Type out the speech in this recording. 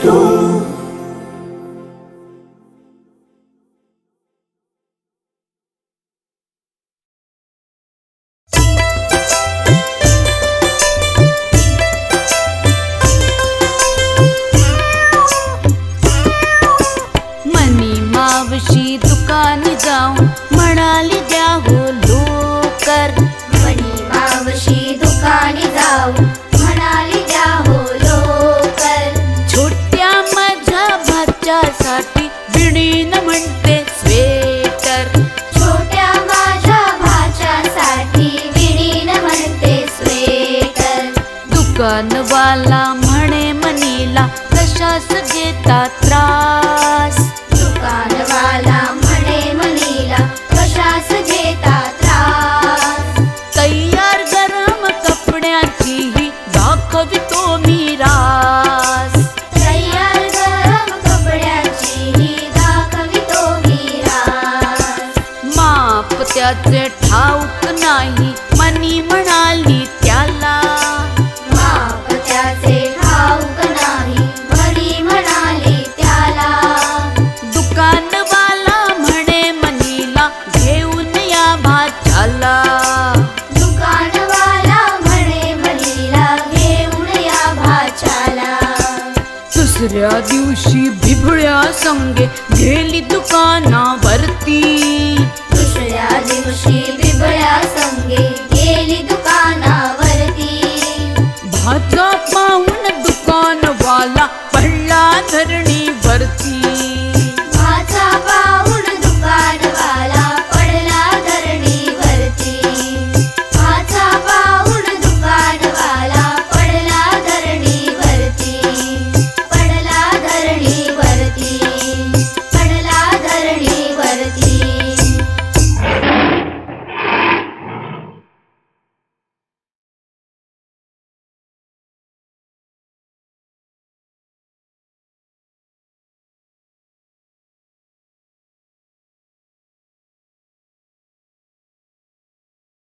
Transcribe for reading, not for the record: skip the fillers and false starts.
भेटू. मावशी दुकानी जाऊन म्हणाली द्या हो लोकर. मनी मावशी दुकानी जाऊन म्हणाली द्या हो लोकर. छोट्या माझ्या भाच्यासाठी विणीन म्हणते स्वेटर. छोट्या माझ्या भाच्यासाठी विणीन म्हणते स्वेटर. दुकानवाला म्हणे मनीला कशास घेता त्रास. दुकानवाला म्हणे मनीला कशास घेता त्रास. तयार गरम कपड्याचीही दाखवितो मी रास. तयार गरम कपड्याचीही दाखवितो मी रास. माप त्याचे ठाऊक नाही मनी म्हणाली त्याला. माप त्याचे ठाऊक नाही मनी म्हणाली त्याला. दुकानवाला म्हणे मनीला घेऊन या भाच्याला. दुकानवाला म्हणे मनीला घेऊन या भाच्याला. दुसऱ्या दिवशी बिभुळ्या संगे गेली दुकानावरती. दुसऱ्या दिवशी